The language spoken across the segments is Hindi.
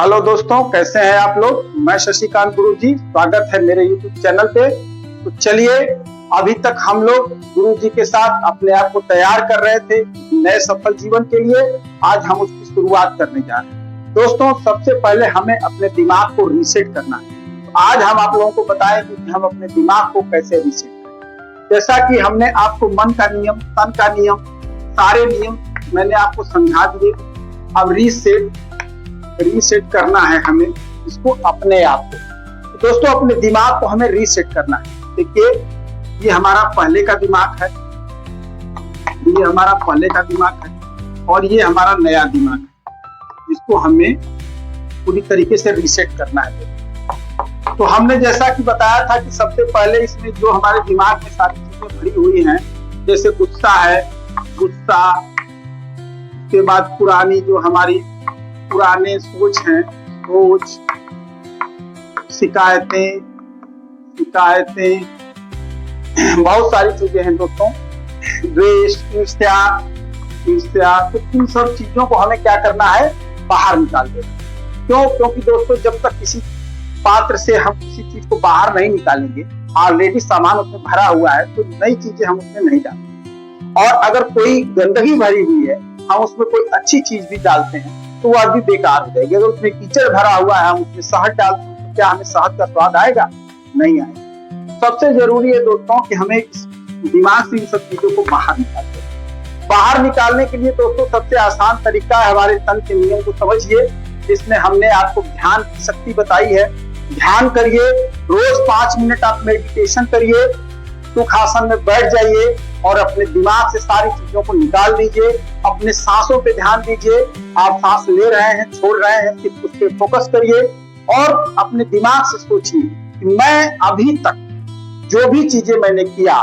हेलो दोस्तों, कैसे हैं आप लोग। मैं शशिकांत गुरुजी, स्वागत है मेरे यूट्यूब चैनल पे। तो चलिए, अभी तक हम लोग गुरुजी के साथ अपने आप को तैयार कर रहे थे नए सफल जीवन के लिए। आज हम उसकी शुरुआत करने जा रहे हैं। दोस्तों, सबसे पहले हमें अपने दिमाग को रीसेट करना है। तो आज हम आप लोगों को बताएंगे कि हम अपने दिमाग को कैसे रीसेट करें। जैसा कि हमने आपको मन का नियम, तन का नियम, सारे नियम मैंने आपको समझा दिए। अब रीसेट करना है हमें इसको, अपने आप को। तो दोस्तों, अपने दिमाग को हमें रीसेट करना है। देखिए, ये हमारा पहले का दिमाग है, ये हमारा पहले का दिमाग है और ये हमारा नया दिमाग है, जिसको हमें पूरी तरीके से रीसेट करना है। तो हमने जैसा कि बताया था कि सबसे पहले इसमें जो हमारे दिमाग में सारी चीजें भरी हुई हैं, जैसे गुस्सा है, गुस्सा के बाद पुरानी जो हमारी पुराने सोच हैं, सोच, शिकायतें, बहुत सारी चीजें हैं दोस्तों, द्वेष, ईर्ष्या, तो इन सब चीजों को हमें क्या करना है, बाहर निकाल देना। क्यों? क्योंकि दोस्तों, जब तक किसी पात्र से हम किसी चीज को बाहर नहीं निकालेंगे, ऑलरेडी सामान उसमें भरा हुआ है, तो नई चीजें हम उसमें नहीं डालेंगे। और अगर कोई गंदगी भरी हुई है, हम उसमें कोई अच्छी चीज भी डालते हैं तो वह भी बेकार हो जाएगी। अगर उसमें कीचड़ भरा हुआ है, हम उसमें शहद डालते हैं, तो क्या हमें शहद का स्वाद आएगा? नहीं आएगा। सबसे जरूरी है दोस्तों कि हमें दिमाग से इन सब चीजों को बाहर निकालना। बाहर निकालने के लिए दोस्तों सबसे आसान तरीका है हमारे तन के नियम को समझिए, जिसमें हमने आपको ध्यान की शक्ति बताई है। ध्यान करिए, रोज 5 मिनट आप मेडिटेशन करिए, सुख आसन में बैठ जाइए और अपने दिमाग से सारी चीजों को निकाल दीजिए। अपने सांसों पे ध्यान दीजिए, आप सांस ले रहे हैं, छोड़ रहे हैं, सिर्फ उस पे फोकस करिए और अपने दिमाग से सोचिए कि मैं अभी तक जो भी चीजें मैंने किया,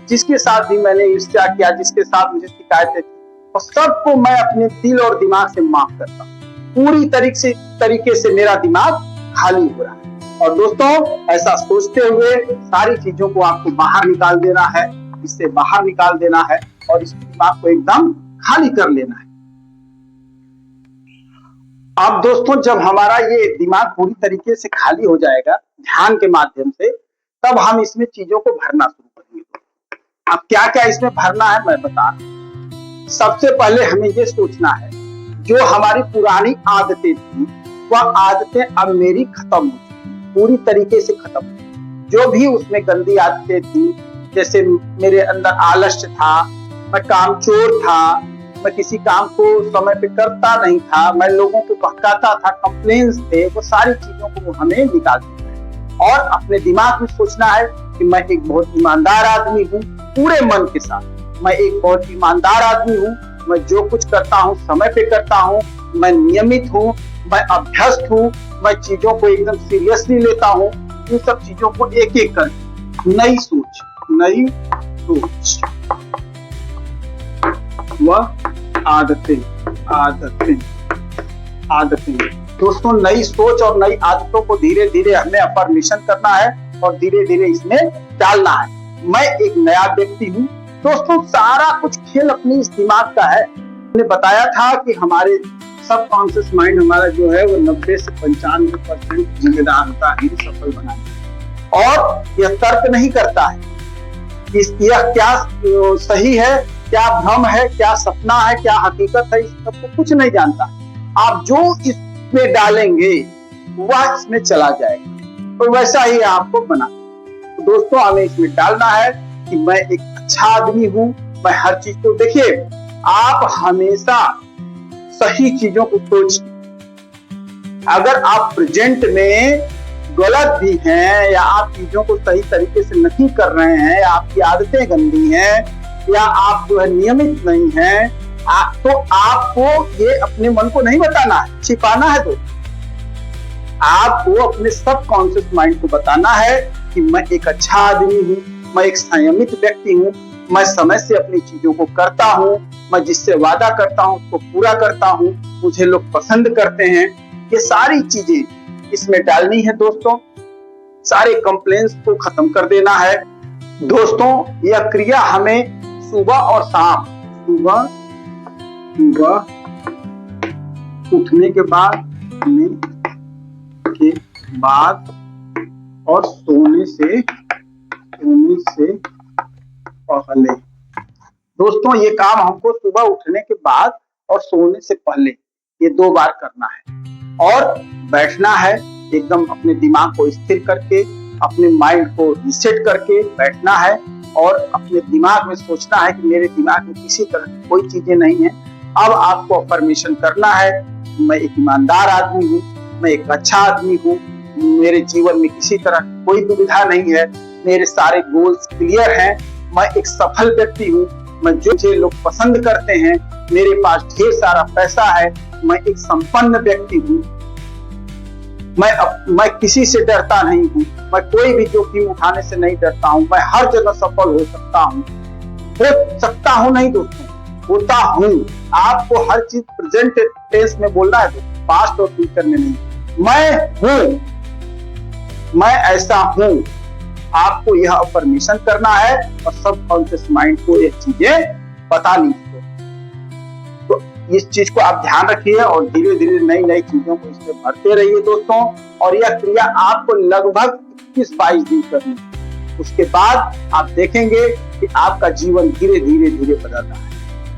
जिसके साथ भी मैंने ईर्ष्या किया, जिसके साथ मुझे शिकायतें थी, और सबको मैं अपने दिल और दिमाग से माफ करता हूँ। पूरी तरीके से मेरा दिमाग खाली हो रहा है। और दोस्तों, ऐसा सोचते हुए सारी चीजों को आपको बाहर निकाल देना है, इससे बाहर निकाल देना है और इस दिमाग को एकदम खाली कर लेना है। अब दोस्तों, जब हमारा ये दिमाग पूरी तरीके से खाली हो जाएगा ध्यान के माध्यम से, तब हम इसमें चीजों को भरना शुरू करेंगे। अब क्या क्या इसमें भरना है मैं बता रहा हूं। सबसे पहले हमें ये सोचना है, जो हमारी पुरानी आदतें थी, वह आदतें अब मेरी खत्म हो चुकी, पूरी तरीके से खत्म। जो भी उसमें गंदी आदतें थी, जैसे मेरे अंदर आलस्य था, मैं कामचोर था, मैं किसी काम को समय पे करता नहीं था, मैं लोगों को बहकाता था, कंप्लेंट्स थे, वो सारी चीजों को हमें निकाल देना है। और अपने दिमाग में सोचना है कि मैं एक बहुत ईमानदार आदमी हूँ, पूरे मन के साथ मैं एक बहुत ईमानदार आदमी हूँ, मैं जो कुछ करता हूँ समय पे करता हूँ, मैं नियमित हूँ, मैं अभ्यस्त हूँ, मैं चीजों को एकदम सीरियसली लेता हूँ। इन सब चीजों को एक एक कर नई सोच वह आदतें। दोस्तों, नई सोच और नई आदतों को धीरे धीरे हमें अफर्मेशन करना है और धीरे धीरे इसमें डालना है। मैं एक नया व्यक्ति हूँ। दोस्तों, सारा कुछ खेल अपनी इस दिमाग का है। मैंने बताया था कि हमारे सबकॉन्शियस माइंड हमारा जो है वो 90 से 95% जिम्मेदार होता है सफल बनाने। और यह तर्क नहीं करता है यह क्या सही है, क्या भ्रम है, क्या सपना है, क्या हकीकत है, इस सबको कुछ नहीं जानता। आप जो इसमें डालेंगे वह इसमें चला जाएगा, तो वैसा ही आपको बना। तो दोस्तों, हमें इसमें डालना है कि मैं एक अच्छा आदमी हूं, मैं हर चीज को, देखिए, आप हमेशा सही चीजों को सोचिए। अगर आप प्रेजेंट में गलत भी हैं या आप चीजों को सही तरीके से नहीं कर रहे हैं, या आपकी आदतें गंदी हैं, या आप जो है नियमित नहीं हैं, तो आपको ये अपने मन को नहीं बताना है, छिपाना है। तो आपको अपने सबकॉन्शियस माइंड को बताना है कि मैं एक अच्छा आदमी हूँ, मैं एक संयमित व्यक्ति हूँ, मैं समय से अपनी चीजों को करता हूँ, मैं जिससे वादा करता हूँ उसको पूरा करता हूँ, मुझे लोग पसंद करते हैं। ये सारी चीजें इसमें डालनी है दोस्तों। सारे कंप्लेंट्स को खत्म कर देना है दोस्तों। यह क्रिया हमें सुबह और शाम, सुबह उठने के बाद हमें बाद और सोने से पहले। दोस्तों ये काम हमको सुबह उठने के बाद और सोने से पहले ये 2 बार करना है और बैठना है एकदम अपने दिमाग को स्थिर करके, अपने माइंड को रिसेट करके बैठना है और अपने दिमाग में सोचना है कि मेरे दिमाग में किसी तरह की कोई चीजें नहीं है। अब आपको अफर्मेशन करना है, मैं एक ईमानदार आदमी हूँ, मैं एक अच्छा आदमी हूँ, मेरे जीवन में किसी तरह की कोई दुविधा नहीं है, मेरे सारे गोल्स क्लियर हैं, मैं एक सफल व्यक्ति हूँ, मैं जो मुझे लोग पसंद करते हैं, मेरे पास ढेर सारा पैसा है, मैं एक संपन्न व्यक्ति हूँ, मैं किसी से डरता नहीं हूँ, मैं कोई भी जोखिम उठाने से नहीं डरता हूँ, मैं हर जगह सफल हो सकता हूँ नहीं दोस्तों, होता हूँ। आपको हर चीज प्रेजेंट टेंस में बोलना है, पास्ट और फ्यूचर में नहीं। मैं हूँ, मैं ऐसा हूँ, आपको यह अफर्मेशन करना है और सबकॉन्शियस माइंड को ये चीजें बतानी है। तो इस चीज को आप ध्यान रखिए और धीरे धीरे नई नई चीजों को इसमें भरते रहिए दोस्तों। और यह क्रिया आपको लगभग 21-22 दिन करनी है। उसके बाद आप देखेंगे कि आपका जीवन धीरे धीरे बदल रहा है।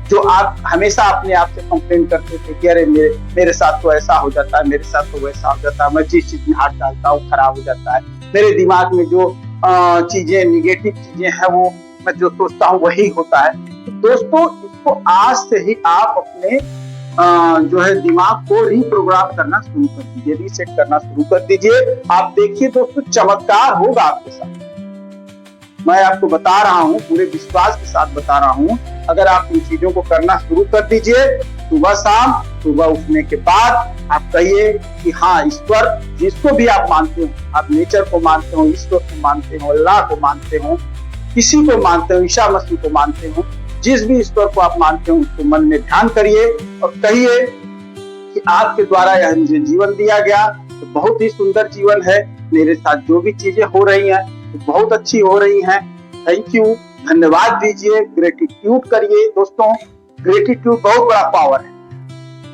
जो आप हमेशा अपने आप से कंप्लेन करते थे कि अरे मेरे साथ तो ऐसा हो जाता है, मेरे साथ तो वैसा हो जाता है, मैं जिस चीज में हाथ डालता हूँ खराब हो जाता है, मेरे दिमाग में जो चीजें निगेटिव चीजें हैं वो मैं जो सोचता हूँ वही होता है। तो दोस्तों इसको आज से ही आप अपने जो है दिमाग को रीप्रोग्राम करना शुरू कर दीजिए, रीसेट करना शुरू कर दीजिए। आप देखिए दोस्तों चमत्कार होगा आपके साथ। मैं आपको बता रहा हूँ, पूरे विश्वास के साथ बता रहा हूँ, अगर आप इन चीजों को करना शुरू कर दीजिए सुबह शाम, सुबह उठने के बाद आप कहिए कि हाँ ईश्वर, जिसको भी आप मानते हो, आप नेचर को मानते हो, ईश्वर को मानते हो, अल्लाह को मानते हो, किसी को मानते हो, ईसा मसीह को मानते हो, जिस भी ईश्वर को आप मानते हो उसको मन में ध्यान करिए और कहिए कि आपके द्वारा यह मुझे जीवन दिया गया तो बहुत ही सुंदर जीवन है, मेरे साथ जो भी चीजें हो रही हैं तो बहुत अच्छी हो रही हैं, थैंक यू, धन्यवाद दीजिए, ग्रेटिट्यूड करिए। दोस्तों ग्रेटिट्यूड बहुत बड़ा पावर है,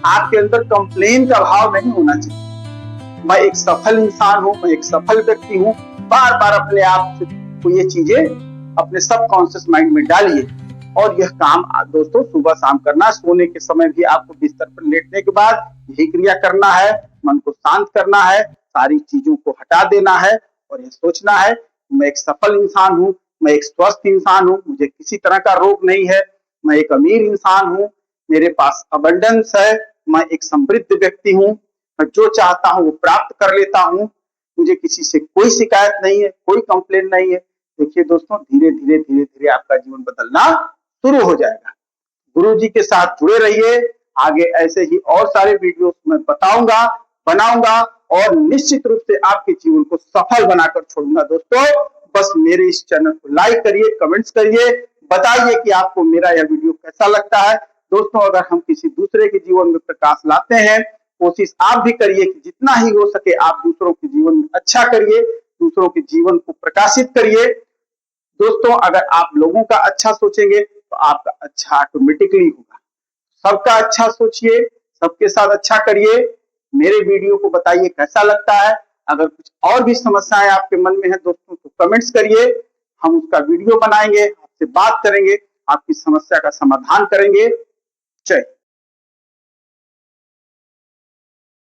आपके अंदर कंप्लेन का भाव नहीं होना चाहिए। मैं एक सफल इंसान हूँ, मैं एक सफल व्यक्ति हूँ, बार बार अपने आप को ये चीजें अपने सबकॉन्शियस माइंड में डालिए। और यह काम दोस्तों सुबह शाम करना, सोने के समय भी आपको बिस्तर पर लेटने के बाद यही क्रिया करना है, मन को शांत करना है, सारी चीजों को हटा देना है और यह सोचना है मैं एक सफल इंसान हूँ, मैं एक स्वस्थ इंसान हूँ, मुझे किसी तरह का रोग नहीं है, मैं एक अमीर इंसान हूँ, मेरे पास अबंडेंस है, मैं एक समृद्ध व्यक्ति हूँ, मैं जो चाहता हूँ वो प्राप्त कर लेता हूँ, मुझे किसी से कोई शिकायत नहीं है, कोई कंप्लेन नहीं है। देखिए दोस्तों धीरे धीरे आपका जीवन बदलना शुरू हो जाएगा। गुरु जी के साथ जुड़े रहिए, आगे ऐसे ही और सारे वीडियोस मैं बताऊंगा, बनाऊंगा और निश्चित रूप से आपके जीवन को सफल बनाकर छोड़ूंगा। दोस्तों बस मेरे इस चैनल को लाइक करिए, कमेंट्स करिए, बताइए कि आपको मेरा यह वीडियो कैसा लगता है। दोस्तों अगर हम किसी दूसरे के जीवन में प्रकाश लाते हैं, कोशिश आप भी करिए कि जितना ही हो सके आप दूसरों के जीवन में अच्छा करिए, दूसरों के जीवन को प्रकाशित करिए। दोस्तों अगर आप लोगों का अच्छा सोचेंगे तो आपका अच्छा ऑटोमेटिकली होगा। सबका अच्छा सोचिए, सबके साथ अच्छा करिए। मेरे वीडियो को बताइए कैसा लगता है। अगर कुछ और भी समस्याएं आपके मन में है दोस्तों तो कमेंट्स करिए, हम उसका वीडियो बनाएंगे, आपसे बात करेंगे, आपकी समस्या का समाधान करेंगे। जय।